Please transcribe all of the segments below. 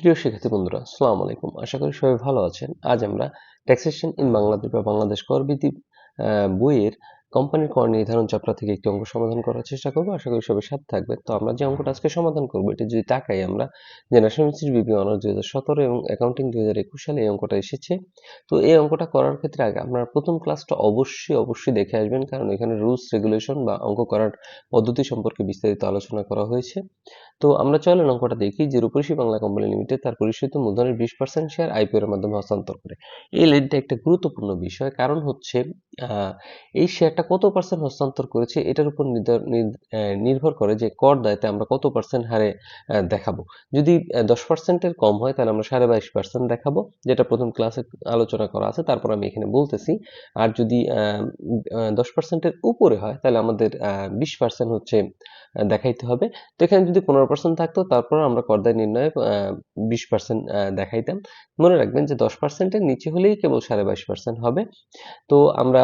প্রিয় শিক্ষার্থী বন্ধুরা, আসসালামু আলাইকুম। আশা করি সবাই ভালো আছেন। আজ আমরা ট্যাক্সেশন ইন বাংলাদেশ বা বাংলাদেশ করবিধি বইয়ের কোম্পানির কর নির্ধারণ চ্যাপ্টার থেকে একটি অঙ্ক সমাধান করার চেষ্টা করব। আশা করি সবাই সাথে থাকবে। তো আমরা যে অঙ্কটা আজকে সমাধান করব, এটা যদি তাকাই আমরা, যে ন্যাশনাল ইনস্টিটিউট বিবি অনার্স 2017 এবং অ্যাকাউন্টিং 2021 সালে এই অঙ্কটা এসেছে। তো এই অঙ্কটা করার ক্ষেত্রে আগে আপনারা প্রথম ক্লাসটা অবশ্যই দেখে আসবেন, কারণ এখানে রুলস রেগুলেশন বা অঙ্ক করার পদ্ধতি সম্পর্কে বিস্তারিত আলোচনা করা হয়েছে। তো আমরা চলেন অঙ্কটা দেখি যে রূপসী বাংলা কোম্পানি লিমিটেড তার পরিশোধিত মূলধনের 20% শেয়ার আইপিও এর মাধ্যমে হস্তান্তর করে। এই লাইনটা একটা গুরুত্বপূর্ণ বিষয়, কারণ হচ্ছে এই শেয়ারটা কত পার্সেন্ট হস্তান্তর করেছে এটার উপর নির্ভর করে যে কর দায়তে আমরা কত পার্সেন্ট হারে দেখাবো। যদি 10%-এর কম হয় তাহলে আমরা 22.5% দেখাবো, যেটা প্রথম ক্লাসে আলোচনা করা আছে, তারপর আমি এখানে বলতেছি। আর যদি 10%-এর উপরে হয় তাহলে আমাদের 20% হচ্ছে দেখাইতে হবে। তো এখানে যদি 15% থাকতো তারপর আমরা করদায় নির্ণয়ে 20% দেখাইতাম। মনে রাখবেন যে 10%-এর নিচে হলেই কেবল 22.5% হবে। তো আমরা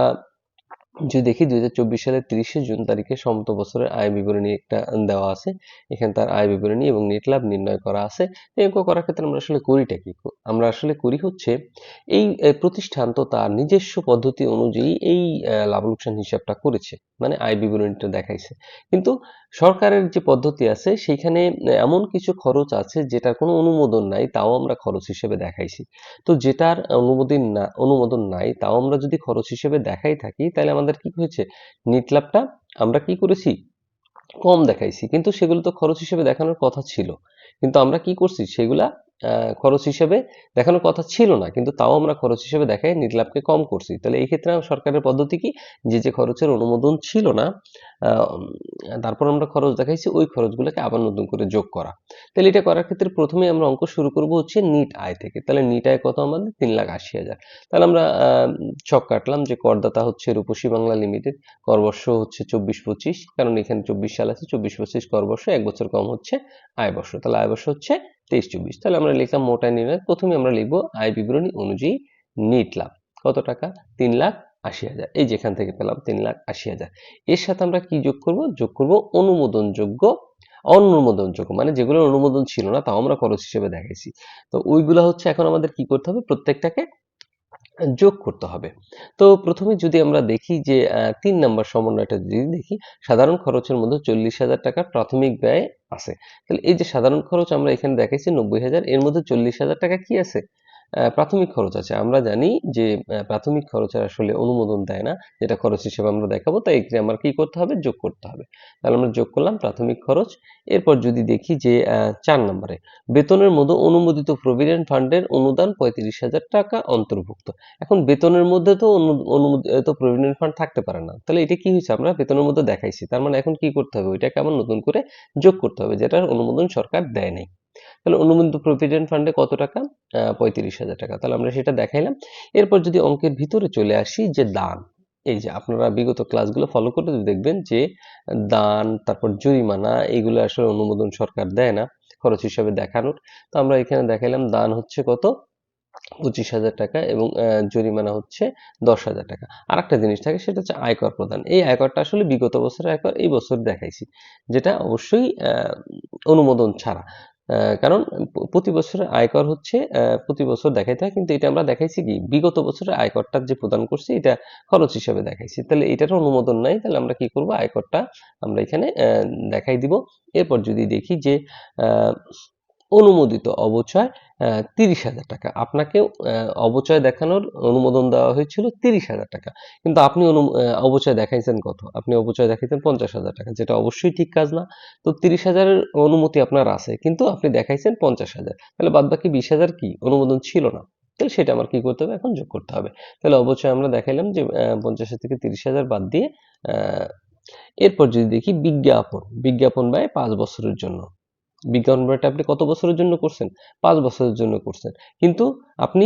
যদি দেখি 2024 সালের 30শে জুন তারিখে সমস্ত বছরের আয় বিবরণী একটা দেওয়া আছে। এখানে তার আয় বিবরণী এবং নেট লাভ নির্ণয় করা আছে। এই অঙ্ক করার ক্ষেত্রে আমরা আসলে করিটা কি? আমরা আসলে করি হচ্ছে এই প্রতিষ্ঠান তো তার নিজস্ব পদ্ধতি অনুযায়ী এই লাভ লোকসান হিসাবটা করেছে, মানে আয় বিবরণীটা দেখাইছে। কিন্তু সরকারের যে পদ্ধতি আছে সেইখানে এমন কিছু খরচ আছে যেটার কোনো অনুমোদন নাই, তাও আমরা খরচ হিসেবে দেখাইছি। তো যেটার অনুমোদন নাই তাও আমরা যদি খরচ হিসেবে দেখাই থাকি, তাহলে আমাদের কি হয়েছে, নেট লাভটা আমরা কি করেছি, কম দেখাইছি। কিন্তু সেগুলো তো খরচ হিসেবে দেখানোর কথা ছিল, কিন্তু আমরা কি করছি, সেগুলা খরচ হিসেবে দেখানোর কথা ছিল না, কিন্তু তাও আমরা খরচ হিসেবে দেখাই নেট লাভকে কম করছি। তাহলে এই ক্ষেত্রে সরকারের পদ্ধতি কি, যে খরচের অনুমোদন ছিল না তারপর আমরা খরচ দেখাইছি, ওই খরচগুলোকে আবার নতুন করে যোগ করা। তাহলে এটা করার ক্ষেত্রে প্রথমে আমরা অঙ্ক শুরু করব হচ্ছে নিট আয় থেকে। তাহলে নিট আয় কত আমাদের, 3,80,000। তাহলে আমরা ছক কাটলাম যে করদাতা হচ্ছে রূপসী বাংলা লিমিটেড, করবর্ষ হচ্ছে 24-25, কারণ এখানে 24 সাল আছে, 24-25 করবর্ষ, এক বছর কম হচ্ছে আয় বর্ষ। তাহলে আয় বর্ষ হচ্ছে 23-24। তাহলে আমরা লিখলাম মোট আয় নির্ণয়। প্রথমে আমরা লিখবো আয় বিবরণী অনুযায়ী নিট লাভ কত টাকা, 3,80,000। এই যেখান থেকে পেলাম 3,80,000। এর সাথে আমরা কি যোগ করব, অনুমোদনযোগ্য মানে যেগুলোর অনুমোদন ছিল না তাও আমরা খরচ হিসেবে দেখাইছি। তো ওইগুলা হচ্ছে এখন আমাদের কি করতে হবে, প্রত্যেকটাকে যোগ করতে হবে। তো প্রথমে যদি আমরা দেখি যে 3 নাম্বার সমন্বয়টা যদি দেখি, সাধারণ খরচের মধ্যে 40,000 টাকার প্রাথমিক ব্যয় আছে। তাহলে এই যে সাধারণ খরচ আমরা এখানে দেখাইছি 90,000, এর মধ্যে 40,000 টাকা কি আছে, প্রাথমিক খরচ আছে। আমরা জানি যে প্রাথমিক খরচের আসলে অনুমোদন দেয় না, যেটা খরচ হিসেবে আমরা দেখাবো, তাই এখানে আমার কি করতে হবে, যোগ করতে হবে। তাহলে আমরা যোগ করলাম প্রাথমিক খরচ। এরপর যদি দেখি যে 4 নম্বরে বেতনের মধ্যে অনুমোদিত প্রভিডেন্ট ফান্ডের অনুদান 35,000 টাকা অন্তর্ভুক্ত। এখন বেতনের মধ্যে তো অনুমোদিত প্রভিডেন্ট ফান্ড থাকতে পারে না, তাহলে এটা কি হয়েছে, আমরা বেতনের মধ্যে দেখাইছি, তার মানে এখন কি করতে হবে, ওইটাকে আবার নতুন করে যোগ করতে হবে, যেটার অনুমোদন সরকার দেয় নাই। তাহলে অনুমোদিত প্রভিডেন্ট ফান্ডে কত টাকা, 35,000 টাকা। তাহলে আমরা সেটা দেখাইলাম। এরপর যদি অঙ্কের ভিতরে চলে আসি যে দান, এই যে আপনারা বিগত ক্লাসগুলো ফলো করে দেখবেন যে দান, তারপর জরিমানা, এইগুলো আসলে অনুমোদন সরকার দেয় না খরচ হিসাবে দেখানোর। তো আমরা এখানে দেখাইলাম দান হচ্ছে কত, 25,000 টাকা, এবং জরিমানা হচ্ছে 10,000 টাকা। আর একটা জিনিস থাকে, সেটা হচ্ছে আয়কর প্রদান। এই আয়করটা আসলে বিগত বছরের আয়কর এই বছর দেখাইছি, যেটা অবশ্যই অনুমোদন ছাড়া। কারণ প্রতি বছরের আয়কর হচ্ছে প্রতি বছর দেখাইতে হয়, কিন্তু এটা আমরা দেখাইছি কি, বিগত বছরের আয়করটা যে প্রদান করছি এটা খরচ হিসাবে দেখাইছি। তাহলে এটার অনুমোদন নাই, তাহলে আমরা কি করব, আয়করটা আমরা এখানে দেখাই দিব। এরপর যদি দেখি যে অনুমোদিত অবচয় 30,000 টাকা, আপনাকে অবচয় দেখানোর অনুমোদন দেওয়া হয়েছিল 30,000 টাকা, কিন্তু আপনি অবচয় দেখাইছেন কত, আপনি অবচয় দেখাইছেন 50,000 টাকা, যেটা অবশ্যই ঠিক কাজ না। তো 30,000-এর অনুমতি আপনার আছে, কিন্তু আপনি দেখাইছেন 50,000, তাহলে বাদ বাকি 20,000 কি অনুমোদন ছিল না, তাহলে সেটা আমার কি করতে হবে, এখন যোগ করতে হবে। তাহলে অবচয় আমরা দেখাইলাম যে 50 থেকে 30,000 বাদ দিয়ে এরপর যদি দেখি বিজ্ঞাপন ব্যয় 5 বছরের জন্য। বিজ্ঞাপন ব্যয়টা আপনি কত বছরের জন্য করছেন, 5 বছরের জন্য করছেন, কিন্তু আপনি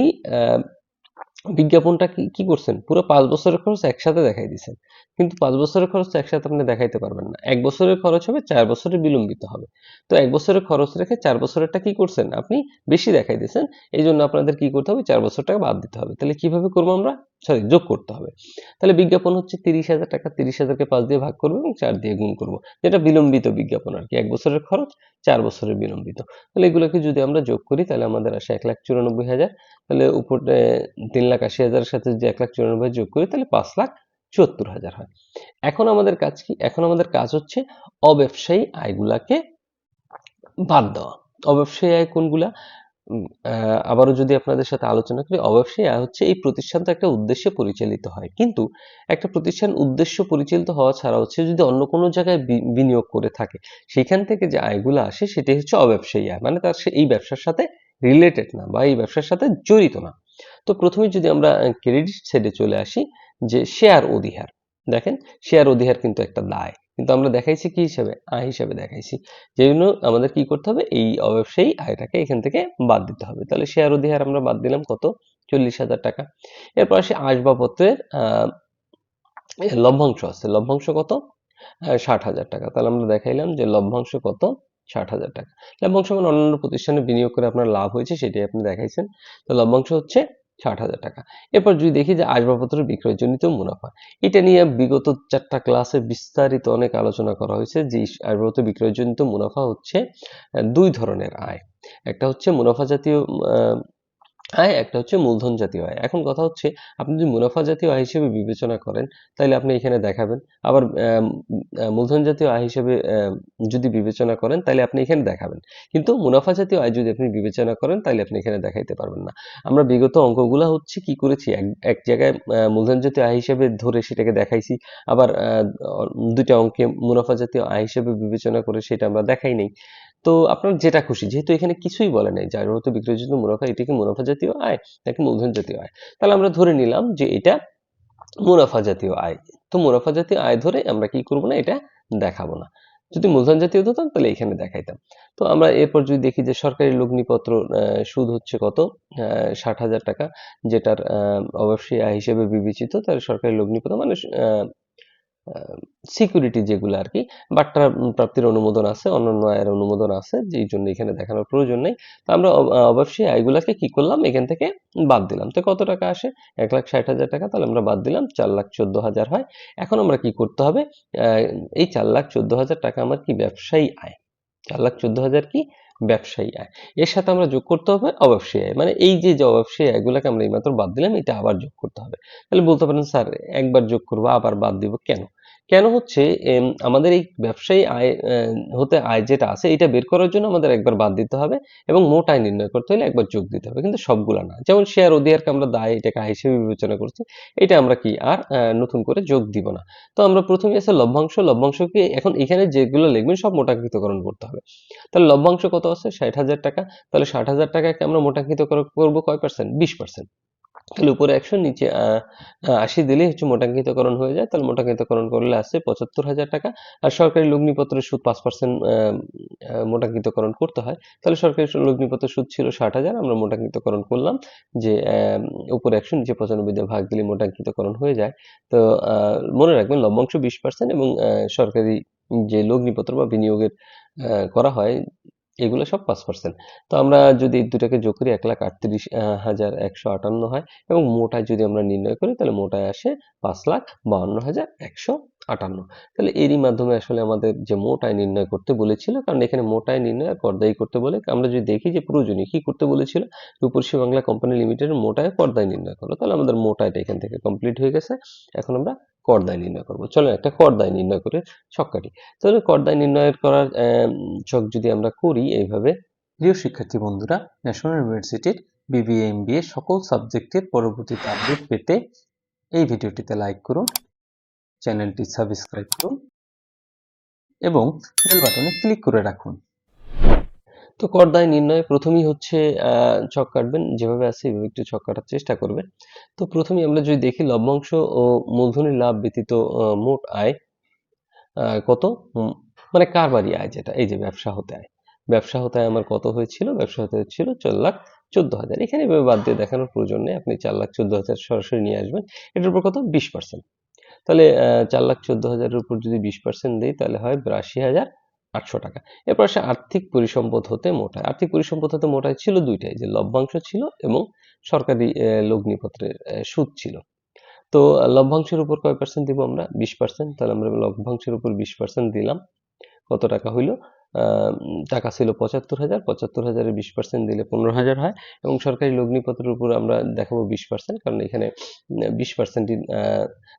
বিজ্ঞাপনটা কি করছেন, পুরো 5 বছরের খরচ একসাথে দেখাই দিচ্ছেন, কিন্তু 5 বছরের খরচ একসাথে আপনি দেখাইতে পারবেন না। 1 বছরের খরচ হবে, 4 বছরের বিলম্বিত হবে। তো 1 বছরের খরচ রেখে 4 বছরেরটা কি করছেন, আপনি বেশি দেখাই দিচ্ছেন, এই জন্য আপনাদের কি করতে হবে, 4 বছর টাকা বাদ দিতে হবে। তাহলে কিভাবে করবো আমরা, সরি যোগ করতে হবে। তাহলে বিজ্ঞাপন হচ্ছে 30,000 টাকা, 30,000কে 5 দিয়ে ভাগ করবো এবং 4 দিয়ে গুণ করব, যেটা বিলম্বিত বিজ্ঞাপন আর কি, 1 বছরের খরচ, 4 বছরের বিলম্বিত। তাহলে এগুলোকে যদি আমরা যোগ করি তাহলে আমাদের আসে 1,94,000। তাহলে উপরে 3,80,000 এর সাথে যদি 1,94,000 যোগ করি তাহলে 5,74,000 হয়। এখন আমাদের কাজ কি? এখন আমাদের কাজ হচ্ছে অব্যবসায়ী আয়গুলাকে বাদ দেওয়া। অব্যবসায়ী আয় কোনগুলা? আবারও যদি আপনাদের সাথে আলোচনা করি, অব্যবসায়ী আয় হচ্ছে এই প্রতিষ্ঠানটা একটা উদ্দেশ্যে পরিচালিত হয়, কিন্তু একটা প্রতিষ্ঠান উদ্দেশ্য পরিচালিত হওয়া ছাড়া হচ্ছে যদি অন্য কোনো জায়গায় বিনিয়োগ করে থাকে, সেখান থেকে যে আয়গুলো আসে সেটাই হচ্ছে অব্যবসায়ী আয়, মানে তার সে এই ব্যবসার সাথে রিলেটেড না বা এই ব্যবসার সাথে জড়িত না। তো প্রথমে যদি আমরা ক্রেডিট সাইডে চলে আসি, যে শেয়ার অধিহার, দেখেন শেয়ার অধিহার কিন্তু একটা দায়, কিন্তু আমরা দেখাইছি কি হিসাবে? আয় হিসাবে দেখাইছি। যেই জন্য আমাদের কি করতে হবে? এই অব্যবসায়ী আয়টাকে এখান থেকে বাদ দিতে হবে। তাহলে শেয়ার অধিহার আমরা বাদ দিলাম কত? 40,000 টাকা। এরপর আসে আসবাবপত্রের লভ্যাংশ আছে। লভ্যাংশ কত? 60,000 টাকা। তাহলে আমরা দেখাইলাম যে লভ্যাংশ কত? 60,000 টাকা। লভ্যাংশ মানে অন্যান্য প্রতিষ্ঠানে বিনিয়োগ করে আপনার লাভ হয়েছে সেটাই আপনি দেখাইছেন। তো লভ্যাংশ হচ্ছে 60,000 টাকা। এরপর যদি দেখি যে আসবাবপত্র বিক্রয়জনিত মুনাফা। এটা নিয়ে বিগত 4টা ক্লাসে বিস্তারিত অনেক আলোচনা করা হয়েছে যে আসবাবপত্র বিক্রয়জনিত মুনাফা হচ্ছে 2 ধরনের আয়। একটা হচ্ছে মুনাফা জাতীয় আয়, একটা হচ্ছে মূলধন জাতীয় আয়। এখন কথা হচ্ছে আপনি যদি মুনাফা জাতীয় আয় হিসেবে বিবেচনা করেন তাহলে আপনি এখানে দেখাবেন। আবার মূলধন জাতীয় আয় হিসেবে যদি বিবেচনা করেন তাহলে আপনি এখানে দেখাবেন। কিন্তু মুনাফা জাতীয় আয় যদি আপনি বিবেচনা করেন তাহলে আপনি এখানে দেখাইতে পারবেন না। আমরা বিগত অঙ্কগুলা হচ্ছে কি করেছি, এক জায়গায় মূলধন জাতীয় আয় হিসেবে ধরে সেটাকে দেখাইছি, আবার 2টা অঙ্কে মুনাফা জাতীয় আয় হিসেবে বিবেচনা করে সেটা আমরা দেখাই নাই। তো আপনার যেটা খুশি, যেহেতু এখানে কিছুই বলে নাই যার মতো বিক্রয়যোগ্য মুনাফা, এটা কি মুনাফা জাতীয় আয় নাকি মূলধন জাতীয় আয়, তাহলে আমরা ধরে নিলাম যে এটা মুনাফা জাতীয় আয়। তো মুনাফা জাতীয় আয় ধরে আমরা কি করব না, এটা দেখাবো না। যদি মূলধন জাতীয় হতাম তাহলে এখানে দেখাইতাম। তো আমরা এরপর যদি দেখি যে সরকারি লগ্নিপত্র সুদ হচ্ছে কত? 60,000 টাকা, যেটার অবশ্যই আয় হিসেবে বিবেচিত, তাহলে সরকারি লগ্নিপত্র মানে সিকিউরিটি যেগুলো আর কি, বাট্টা প্রাপ্তির অনুমোদন আছে, অন্যান্য আয়ের অনুমোদন আছে, যেই জন্য এখানে দেখানোর প্রয়োজন নেই। তো আমরা অবশ্যই আয়গুলাকে কি করলাম, এখান থেকে বাদ দিলাম। তো কত টাকা আসে? 1,60,000 টাকা। তাহলে আমরা বাদ দিলাম, 4,14,000 হয়। এখন আমরা কি করতে হবে? এই 4,14,000 টাকা আমার কি ব্যবসায়ী আয়? 4,14,000 কি ব্যবসায়ী আয়। এর সাথে আমরা যোগ করতে হবে অব্যবসায়ী আয়, মানে এই যে অব্যবসায়ী আয়গুলোকে আমরা এইমাত্র বাদ দিলাম, এটা আবার যোগ করতে হবে। তাহলে বলতে পারেন স্যার একবার যোগ করবো আবার বাদ দিব কেন? কেন হচ্ছে আমাদের এই ব্যবসায়ী আয় হতে আয় যেটা আছে এটা বের করার জন্য আমাদের একবার বাদ দিতে হবে এবং মোট আয় নির্ণয় করতে হলে একবার যোগ দিতে হবে, কিন্তু সবগুলা না। যেমন শেয়ার অধিহারকে আমরা দায়, এটাকে আয় হিসেবে বিবেচনা করছি, এটা আমরা কি আর নতুন করে যোগ দিব না। তো আমরা প্রথমে আছে লভ্যাংশ। লভ্যাংশকে এখন এখানে যেগুলো লিখবেন সব মোটাকৃতকরণ করতে হবে। তাহলে লভ্যাংশ কত আছে? 60,000 টাকা। তাহলে 60,000 টাকাকে আমরা মোটাকৃত করবো কয় পার্সেন্ট? 20%। তাহলে উপরে 100 নিচে 80 দিলেই হচ্ছে মোটাঙ্কিতকরণ হয়ে যায়। তাহলে মোটাঙ্কিতকরণ করলে আসছে 75,000 টাকা। আর সরকারি লগ্নিপত্রের সুদ 5% মোটাঙ্কিতকরণ করতে হয়। তাহলে সরকারি লগ্নিপত্রের সুদ ছিল 60,000, আমরা মোটাঙ্কিতকরণ করলাম যে উপরে 100 নিচে 95 দিয়ে ভাগ দিলে মোটাঙ্কিতকরণ হয়ে যায়। তো মনে রাখবেন লভ্যাংশ 20% এবং সরকারি যে লগ্নিপত্র বা বিনিয়োগের করা হয় এগুলো সব 5%। তো আমরা যদি এই দুটাকে যোগ করি 1,38,158 হয় এবং মোট আয় যদি আমরা নির্ণয় করি তাহলে মোট আয় আসে 5,52,158। তাহলে এরই মাধ্যমে আসলে আমাদের যে মোট আয় নির্ণয় করতে বলেছিল, কারণ এখানে মোট আয় নির্ণয় আর করদায়ী করতে বলে, আমরা যদি দেখি যে প্রয়োজনীয় কি করতে বলেছিল, রূপসী বাংলা কোম্পানি লিমিটেডের মোট আয় করদায় নির্ণয় করো, তাহলে আমাদের মোট আয়টা এখান থেকে কমপ্লিট হয়ে গেছে। এখন আমরা করদায় নির্ণয় করবো। চলো একটা করদায় নির্ণয় করে ছক কাটি। তাহলে করদায় নির্ণয় করার ছক যদি আমরা করি এইভাবে। প্রিয় শিক্ষার্থী বন্ধুরা, ন্যাশনাল ইউনিভার্সিটির বিবিএ এমবিএ সকল সাবজেক্টের পরবর্তীতে আপডেট পেতে এই ভিডিওটিতে লাইক করুন, চ্যানেলটি সাবস্ক্রাইব করুন এবং বেল বাটনে ক্লিক করে রাখুন। তো করদায় নির্ণয় প্রথমেই হচ্ছে ছক কাটবেন, যেভাবে আছে এভাবে একটু ছক কাটার চেষ্টা করবেন। তো প্রথমেই আমরা যদি দেখি লভ্যাংশ ও মূলধনী লাভ ব্যতীত মোট আয় কত, মানে কারবারি আয়, যেটা এই যে ব্যবসা হতে আয়, ব্যবসা হতে আয় আমার কত হয়েছিল? ব্যবসা হতে হচ্ছিল 4,14,000। এখানে এভাবে বাদ দিয়ে দেখানোর প্রয়োজন নেই, আপনি 4,14,000 সরাসরি নিয়ে আসবেন। এটার উপর কত? 20%। তাহলে 4,14,000 এর উপর যদি 20% দিই তাহলে হয় 82,800 টাকা। এরপর আসে আর্থিক পরিসম্পদ হতে মোট আয়। আর্থিক পরিসম্পদ হতে মোট আয় ছিল দুইটাই, যে লভ্যাংশ ছিল এবং সরকারি লগ্নিপত্রের সুদ ছিল। তো লভ্যাংশের উপর কয় পার্সেন্ট দিব আমরা? 20%। তাহলে আমরা লভ্যাংশের উপর 20% দিলাম। কত টাকা হইল? টাকা ছিল ৭৫,০০০, ৭৫,০০০-এর 20% দিলে ১৫,০০০ হয় এবং সরকারি লগ্নিপত্রের উপর আমরা দেখাবো 20%, কারণ এখানে 20%ই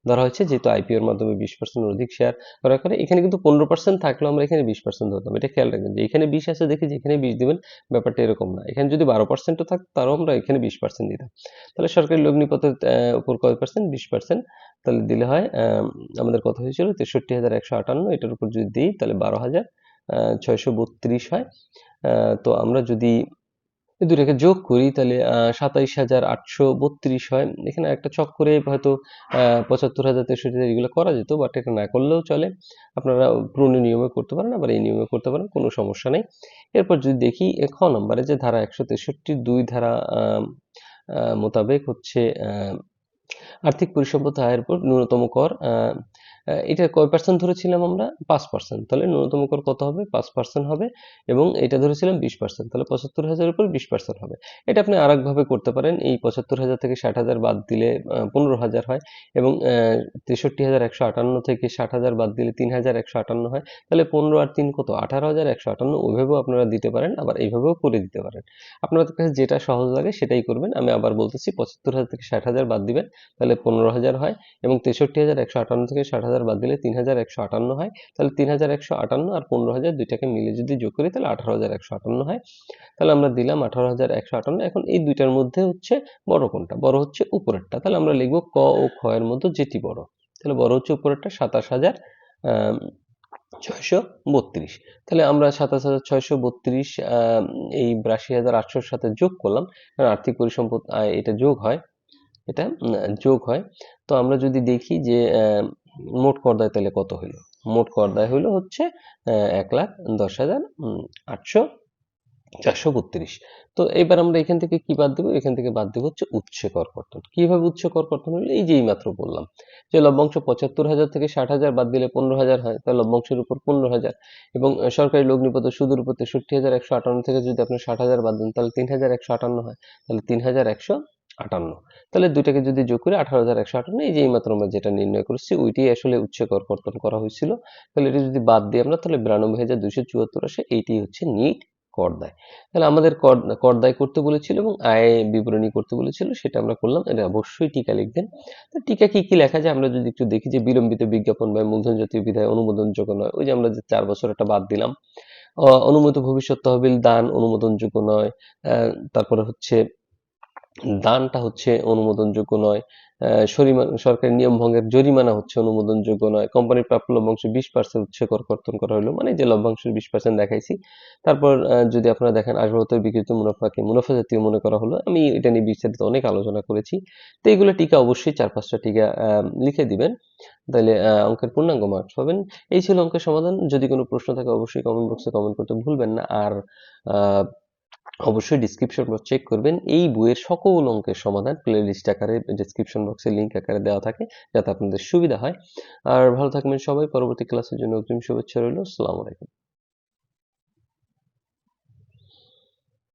ধরা হয়েছে, যেহেতু আইপিওর মাধ্যমে 20% অধিক শেয়ার করার কারণে এখানে কিন্তু 15% থাকলেও আমরা এখানে 20% ধরতাম। এটা খেয়াল রাখবেন যে এখানে 20 আছে দেখে যেখানে 20 দিবেন, ব্যাপারটা এরকম না। এখানে যদি 12%ও থাকতো তারও আমরা এখানে 20% দিতাম। তাহলে সরকারি লগ্নিপত্রের উপর কয় পার্সেন্ট? 20%। তাহলে দিলে হয় আমাদের কত হয়েছিল? ৬৩,১৫৮। এটার উপর যদি দিই তাহলে ১২,৬৩২ হয়। তো আমরা যদি এই দুটাকে যোগ করি তাহলে ২৭,৮৩২ হয়। এখানে একটা ছক করে হয়তো ৭৫,০০০, ৬৩,০০০ এগুলো করা যেত, বাট এটা না করলেও চলে। আপনারা পুরনো নিয়মে করতে পারেন, আবার এই নিয়মে করতে পারেন, কোনো সমস্যা নেই। এরপর যদি দেখি খ নম্বরে যে ধারা ১৬৩ ধারা মোতাবেক হচ্ছে আর্থিক পরিসম্পত্তি আয়ের উপর ন্যূনতম কর, এটা কয় পার্সেন্ট ধরেছিলাম আমরা? ৫%। তাহলে ন্যূনতম কর কত হবে? ৫% হবে এবং এটা ধরেছিলাম 20%। তাহলে ৭৫,০০০ উপর 20% হবে। এটা আপনি আরেকভাবে করতে পারেন। এই ৭৫,০০০ থেকে ৬০,০০০ বাদ দিলে ১৫,০০০ হয় এবং ৬৩,১৫৮ থেকে ৬০,০০০ বাদ দিলে ৩,১৫৮ হয়। তাহলে ১৫ আর ৩ কত? ১৮,১৫৮। ওইভাবেও আপনারা দিতে পারেন, আবার এইভাবেও করে দিতে পারেন। আপনাদের কাছে যেটা সহজ লাগে সেটাই করবেন। আমি আবার বলতেছি, ৭৫,০০০ থেকে ৬০,০০০ বাদ দিবেন, তাহলে ১৫,০০০ হয় এবং ৬৩,১৫৮ থেকে ৬০,০০০ বাদ দিলে ৩,১৫৮ হয়। তাহলে ৩,১৫৮ আর ১৫,০০০ দুইটাকে মিলে যদি যোগ করি তাহলে ১৮,১৫৮ হয়। তাহলে আমরা দিলাম ১৮,১৫৮। এখন এই দুইটার মধ্যে হচ্ছে বড় কোনটা? বড় হচ্ছে উপরেরটা। তাহলে আমরা লিখব ক ও খ এর মধ্যে যেটি বড়। তাহলে বড় হচ্ছে উপরেরটা, ২৭,৬৩২। তাহলে আমরা ২৭,৬৩২ এই ৮২,৮০০ সাথে যোগ করলাম, কারণ আর্থিক পরিসম্পদ আয় এটা যোগ হয়, এটা যোগ হয়। তো আমরা যদি দেখি যে মোট করদায় তাহলে কত হইল? মোট করদায় হইল হচ্ছে ১,১০,৮০০,৪৩২। তো এবার আমরা এখান থেকে কি বাদ দেব? এখান থেকে বাদ দেব হচ্ছে উৎসে কর কর্তন। কিভাবে উৎসে কর কর্তন হলো? এই যে এইমাত্র বললাম যে লভ্যাংশ ৭৫,০০০ থেকে ৬০,০০০ বাদ দিলে ১৫,০০০ হয়, তাহলে লভ্যাংশের উপর ১৫,০০০ এবং সরকারি লগ্নিপত্র সুদের উপর ৬৩,১৫৮ থেকে যদি আপনি ৬০,০০০ বাদ দেন তাহলে ৩,১৫৮ হয়, তাহলে ৩,১৫৮। তাহলে দুইটাকে যদি যোগ করি ১৮,১৫৮, এই যে এইমাত্র আমরা যেটা নির্ণয় করেছি ওইটাই আসলে উৎসে কর কর্তন করা হয়েছিল। তাহলে এটা যদি বাদ দিই আমরা তাহলে ৯২,২৭৪ আসে। এইটাই হচ্ছে নিট করদায়। তাহলে আমাদের করদায় করতে বলেছিল এবং আয় বিবরণী করতে বলেছিল, সেটা আমরা করলাম। এটা অবশ্যই টিকা লিখবেন। তো টিকা কি কি লেখা যায় আমরা যদি একটু দেখি, যে বিলম্বিত বিজ্ঞাপন বা মূলধন জাতীয় বিধায় অনুমোদনযোগ্য নয়, ওই যে আমরা যে ৪ বছর একটা বাদ দিলাম। অনুমোদিত ভবিষ্যৎ তহবিল দান অনুমোদনযোগ্য নয়। তারপরে হচ্ছে দানটা হচ্ছে অনুমোদনযোগ্য নয়। সরকারি নিয়ম ভঙ্গের জরিমানা হচ্ছে অনুমোদনযোগ্য নয়। কোম্পানির প্রাপ্য লভ্যাংশের 20% উৎসে কর কর্তন করা হলো, মানে যে লভ্যাংশের 20% দেখাইছি। তারপর যদি আপনারা দেখেন আসবাবপত্রের বিক্রিত মুনাফাকে মুনাফা জাতীয় মনে করা হলো। আমি এটা নিয়ে বিস্তারিত অনেক আলোচনা করেছি। তো এগুলো টিকা অবশ্যই ৪-৫টা টিকা লিখে দিবেন। তাহলে অঙ্কের পূর্ণাঙ্গ মার্কস পাবেন। এই ছিল অঙ্কের সমাধান। যদি কোনো প্রশ্ন থাকে অবশ্যই কমেন্ট বক্সে কমেন্ট করতে ভুলবেন না। আর আহ অবশ্যই ডিসক্রিপশন বক্স চেক করবেন। এই বইয়ের সকল অঙ্কের সমাধান প্লেলিস্ট আকারে ডিসক্রিপশন বক্সে লিংক আকারে দেওয়া থাকে, যাতে আপনাদের সুবিধা হয়। আর ভালো থাকবেন সবাই। পরবর্তী ক্লাসের জন্য অগ্রিম শুভেচ্ছা রইল। আসসালামু আলাইকুম।